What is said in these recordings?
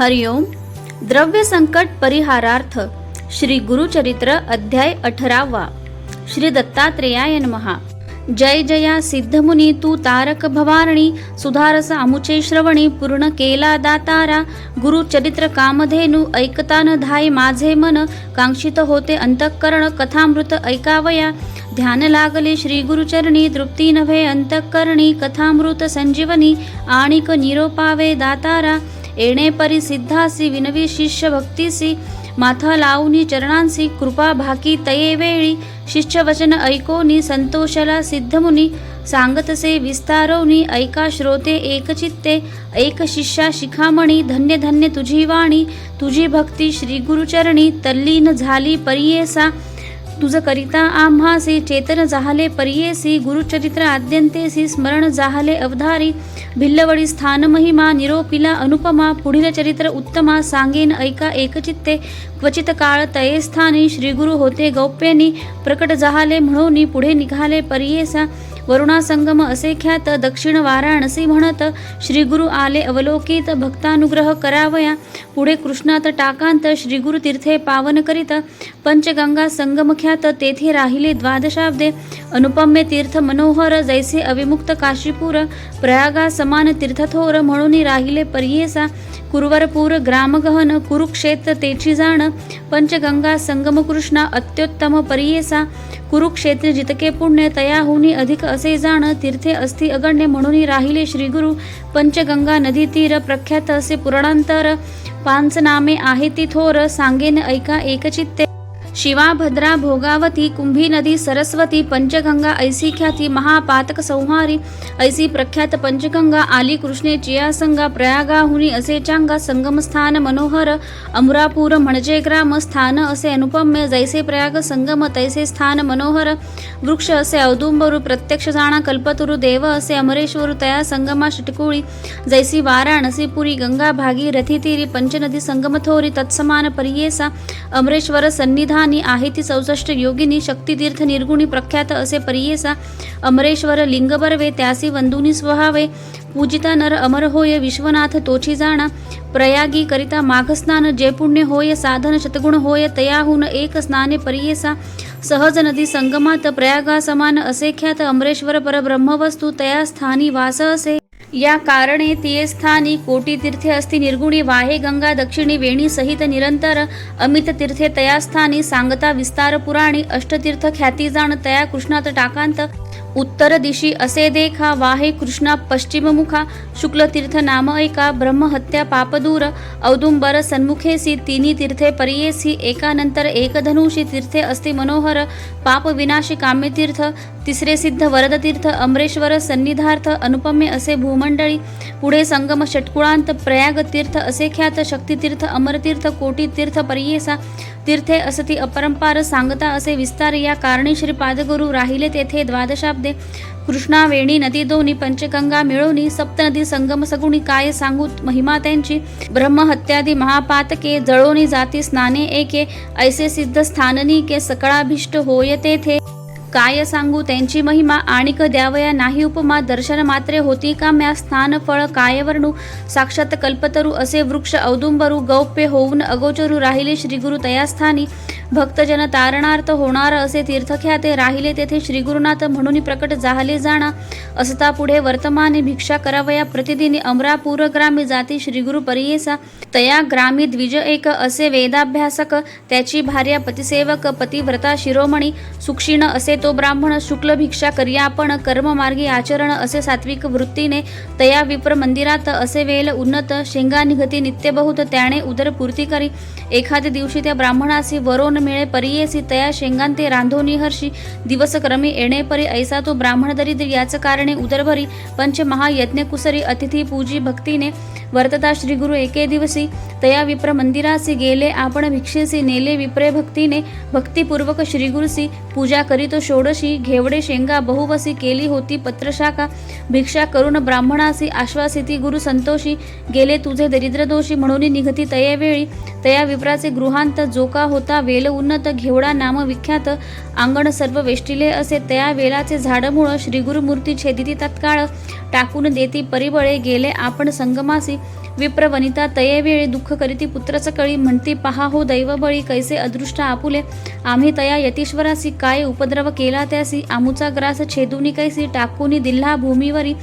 हरिओम. द्रव्य संकट परिहारार्थ श्री गुरुचरित्र अध्याय 18. श्री दत्तात्रेयाय नमः. जय जया सिद्धमुनी तू तारक भवारणी, सुधारस अमुचे श्रवणी पूर्ण केला दातारा. गुरुचरित्र कामधेनु ऐकता न धाय माझे मन, कांक्षित होते अंतःकरण कथामृत ऐकावया. ध्यान लागले श्री गुरुचरणी, तृप्ती नव्हे अंतःकरणी. कथामृत संजीवनी आणिक निरोपावे दातारा. येणे परी सिद्धासी विनवी शिष्य भक्तीसी, माथा लावणी चरणांसी कृपा भाकी तये वेळी. शिष्य वचन ऐकोनी संतोषला सिद्धमुनी, सांगतसे विस्तारोनी ऐका श्रोते एकचित्ते. एक शिष्या शिखामणी, धन्य धन्य तुझी वाणी. तुझी भक्ती श्री गुरुचरणी, तल्लीन झाली परियेसा. तुझ करिता आम्हासी चेतन जाहले परियेसी. गुरुचरित्र आद्यंतेसी स्मरण जाहले अवधारी. भिल्लवडी स्थान महिमा निरोपिला अनुपमा. पुढील चरित्र उत्तमा सांगेन ऐका एकचित्ते. क्वचित काळ तये स्थानी श्रीगुरु होते गौप्यनी. प्रकट जाहले म्हणून पुढे निघाले परियेसा. वरुणा संगम असे ख्यात दक्षिण वाराणसी म्हणत. श्रीगुरु आले अवलोकित भक्तानुग्रह करावया. पुढे कृष्णात टाकांत श्रीगुरु तीर्थे पावन करीत. पंचगंगा संगम ख्यात तेथे राहिले द्वादशाब्दे. अनुपम्य तीर्थ मनोहर जैसे अविमुक्त काशीपूर. प्रयागा समान तीर्थथोर म्हणून राहिले परियेसा. कुरुवरपूर ग्रामगहन कुरुक्षेत्र तेची जाण. पंचगंगा संगम कृष्णा अत्युत्तम परियेसा. कुरुक्षेत्र जितके पुण्य तयाहुनी अधिक असे जाण. तीर्थे असती अगण्य म्हणून राहिले श्रीगुरु. पंचगंगा नदी तीर प्रख्यात असे पुराणांतर. पांच नामे आहे ती थोर, सांगेन ऐका एकचित्ते. शिवा भद्रा भोगावती कुंभी नदी सरस्वती. पंचगंगा ऐसी ख्याती महापातक संहारी. ऐसी प्रख्यात पंचगंगा आली कृष्णेची या संगा. प्रयागाहुनी असे चांगा संगमस्थान मनोहर. अमरापूर म्हणजे ग्राम स्थान असे अनुपम्य. जैसे प्रयाग संगम तैसे स्थान मनोहर. वृक्ष असे औदुंबरू प्रत्यक्ष जाणा कल्पतरु. देव असे अमरेश्वर तया संगमा षटकुळी. जैसी वाराणसी पुरी गंगा भागी रथीतीरी. पंचनदी संगम थोरी तत्समान परियेसा. अमरेश्वर सन्निधानी आहे ती 64 योगिनी. शक्तितीर्थ निर्गुणी प्रख्यात असे परियेसा. अमरेश्वर लिंग बर्वे त्यासी वंदुनी स्वभावे. पूजिता नर अमर होय विश्वनाथ तोची जाणा. प्रयागी करिता माघस्नान जे पुण्य होय. साधन शतगुण होय तयाहून एक स्नाने परियेसा. सहज नदी संगमात प्रयागा समान असे ख्यात. अमरेश्वर परब्रह्मवस्तू तया स्थानी वास असे. या कारणे तिये स्थानी कोटी तीर्थे असती निर्गुणी. वाहे गंगा दक्षिणी वेणी सहित निरंतर. अमित तीर्थे तया स्थानी सांगता विस्तार पुराणी. अष्टतीर्थ ख्याती जाण तया कृष्णात टाकांत. उत्तर दिशी असे देखा वाहे कृष्णा पश्चिममुखा. शुक्ल तीर्थ नाम ऐका ब्रह्महत्या पापदूर. औदुंबर सन्मुखेसी तिन्ही तीर्थे परियेसी. एकानंतर एक धनुषी तीर्थे असते मनोहर. पाप विनाशी काम्यतीर्थ. तिसरे सिद्ध वरद तीर्थ. अमरेश्वर सन्निधार्थ अनुपम्य असे भूमंडळी. पुढे संगम षटकुळांत प्रयाग तीर्थ असे ख्यात. शक्तितीर्थ अमरतीर्थ कोटी तीर्थ परियेसा. तीर्थे असती अपरंपार सांगता असे विस्तार. या कारणे श्रीपादगुरु राहिले तेथे द्वादशाब्दे. कृष्णा वेणी नदी दोन्ही पंचगंगा मिळवणी. सप्तनदी संगम सगुणी काय सांगू महिमा त्यांची. ब्रह्महत्यादी महापातके जळोनी जाती स्नाने एके. ऐसे सिद्ध स्थाननी के सकळाभिष्ट होय तेथे. काय सांगू त्यांची महिमा आणिक द्यावया नाही उपमा. दर्शन मात्रे होती काम्या स्थान फळ काय वर्णू. साक्षात कल्पतरू असे वृक्ष औदुंबरू. गौप्य होऊन अगोचरू राहिले श्रीगुरु तयास्थानी. भक्तजन तारणार्थ होणार असे तीर्थख्याते. राहिले तेथे श्रीगुरुनाथ म्हणून प्रकट जाहले जाणा. असता पुढे वर्तमाने भिक्षा करावया प्रतिदिनी. अमरापूर ग्रामी जाती श्रीगुरु परियेसा. तया ग्रामी द्विज एक असे वेदाभ्यासक. त्याची भार्या पतिसेवक पतिव्रता शिरोमणी. सुक्षीण असे तो ब्राह्मण. शुक्ल भिक्षा करियापण कर्ममार्गी आचरण असे सात्विक वृत्तीने. तया विप्र मंदिरात असे वेल उन्नत. शेंगा निघती नित्य बहुत त्याने उदरपूर्ती करी. एखाद्या दिवशी त्या ब्राह्मणासी वरोन मिळे परियेसी. तया शेंगांते रांधोनी हर्षी. दिवस क्रमी येणे परी ऐसा तो ब्राह्मण दरिद्र. याच कारणे उदरभरी पंचमहायज्ञ कुसरी. अतिथी पूजी भक्तीने. वर्तता श्रीगुरु एके दिवसी. तया विप्र मंदिरासी गेले आपण भिक्षेसी. नेले विप्रे भक्तीने. भक्तिपूर्वक श्रीगुरुसी पूजा करीत षोडशी. घेवडे शेंगा बहुवसी केली होती पत्रशाखा. भिक्षा करून ब्राह्मणासी आश्वासिती गुरु संतोषी. गेले तुझे दरिद्र दोषी म्हणून निघती तये वेळी. तया विप्राचे गृहांत जो का होता वेल उन्नत. घेवडा नाम विख्यात. अंगण सर्व वेष्टिले असे. तया वेलाचे झाडमूळ श्रीगुरुमूर्ती छेदिती तत्काळ. टाकून देती परिबळे. गेले आपण संगमासी. विप्र वनिता तये वेळी दुःख करीती पुत्रच कळी म्हणती पहा हो दैव बळी कैसे अदृष्ट आपुले आम्ही तया यतीश्वरासी काय उपद्रव केला त्यासी आमुचा ग्रास छेदुनी कैसी टाकूनी दिल्हा भूमीवरी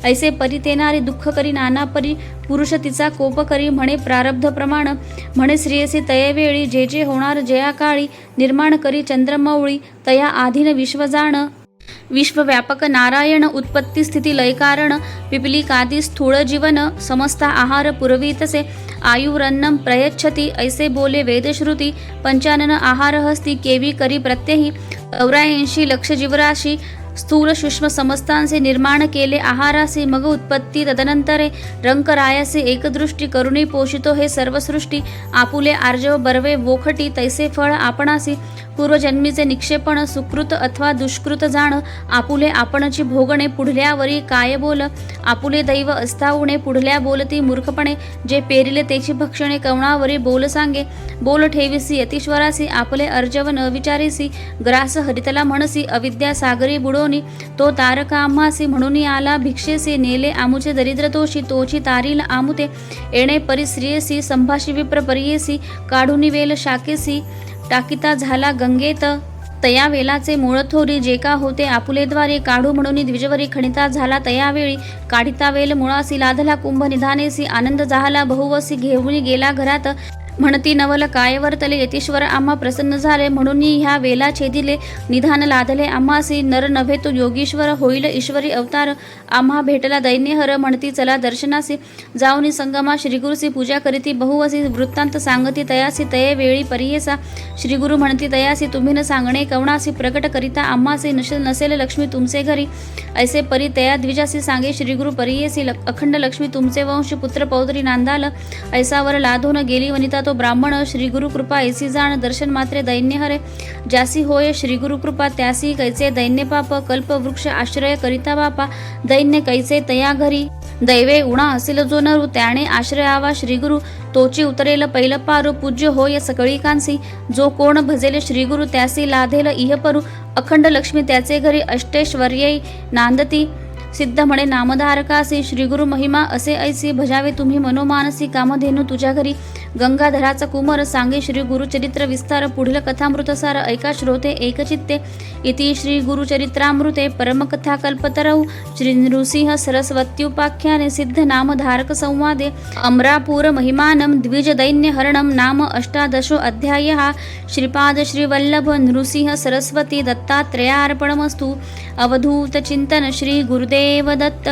ऐसे परी तेनारी दुःख करी नाना परी पुरुष तिचा कोप करी म्हणे प्रारब्ध प्रमाण म्हणे श्रेयसी तये वेळी जे जे होणार जया काळी निर्माण करी चंद्रमौळी तया आधीन विश्वजाण विश्वव्यापक नारायण उत्पत्ती स्थिती लयकारण पिपलिकादि स्थूळ जीवन समस्त आहार पुरवीतसे आयुरन्नम प्रयच्छति ऐसे बोले वेदश्रुती पंचानन आहार हस्ती केवी करी प्रत्यही 84 लक्ष जीवराशी स्थूल सूक्ष्म समस्तांचे निर्माण केले आहारासी मग उत्पत्ती तदनंतरे रंकरायासी एकदृष्टी करुणी पोषितो हे सर्वसृष्टी आपुले आर्जव बर्वे वोखटी तैसे फळ आपणासी पूर्वजन्मीचे निक्षेपण सुकृत अथवा दुष्कृत जाण आपुले आपणची भोगणे पुढल्यावरी काय बोल आपुले दैव अस्तावणे पुढल्या बोलती मूर्खपणे जे पेरिले तेची भक्षणे कवणावरी बोल सांगे बोल ठेविसी यतीश्वरासी आपले अर्जव न विचारिसी ग्रास हरितला म्हणसी अविद्या सागरी बुडोनी तो तारका आम्हासी म्हणून आला भिक्षेसी नेले आमुचे दरिद्र तोषी तोची तारील आमुते येणे परिश्रियसी संभाषी विप्र परियेसी काढूनी वेल शाकेसी टाकिता झाला गंगेत तया वेलाचे मूळ थोरी जे का होते आपुलेद्वारे काढू म्हणून द्विजवरी खणिता झाला तयावेळी काढिता वेल मुळासी लाधला कुंभ निधानेसी आनंद झाला बहुवसी घेऊन गेला घरात म्हणती नवल काय वर्तले यतीश्वर आम्हा प्रसन्न झाले म्हणून ह्या वेला छेदिले निधान लादले आम्हासी नर नव्हे तो योगीश्वर होईल ईश्वरी अवतार आम्हा भेटला दैन्यहर म्हणती चला दर्शनासी जाऊनी संगमा श्रीगुरुसी पूजा करीती बहुवसी वृत्तांत सांगती तयासी तये वेळी परियेसा श्रीगुरु म्हणती तयासी तुम्ही न सांगणे कवणासी प्रकट करिता आम्हासी नसेल लक्ष्मी तुमचे घरी ऐसे परी तया द्विजासी सांगे श्रीगुरु परियेसी अखंड लक्ष्मी तुमचे वंश पुत्र पौत्री नांदाल ऐसावर लाधून गेली वनिता तो ब्राह्मण श्री गुरु कृपा ऐसी जाण दर्शन मात्रे दैन्य हरे ज्यासी होय श्री गुरु कृपा त्यासी कैसे दैन्य पाप कल्प वृक्ष आश्रय करिता बापा दैन्य कैसे तया घरी दैवे उणा असेल जो नरू त्याने आश्रयावा श्रीगुरु तोची उतरेल पैल पारू पूज्य होय सकळी कांसी जो कोण भजेल श्रीगुरु त्यासी लाधेल इहपरू अखंड लक्ष्मी त्याचे घरी अष्टेश्वर्यै नांदती सिद्ध म्हणे नामधारकासी श्रीगुरु महिमा असे ऐसी भजावे तुम्ही मनोमानसी कामधेनू तुझ्या घरी गंगाधराचा कुमार सांगे श्री गुरुचरित्र विस्तार पुढील कथामृतसार ऐका श्रोते एकचित्ते इति श्री गुरुचरित्रामृते परमकथा कल्पतरौ श्री नृसिंह सरस्वत्युपाख्याने सिद्ध नामधारक संवादे अमरापूर महिमानं द्विज दैन्य हरणं नाम अष्टादशो अध्यायः श्रीपाद श्रीवल्लभ नृसिंह सरस्वती दत्तात्रेयार्पणमस्तु अवधूत चिंतन श्री गुरुदेव दत्त।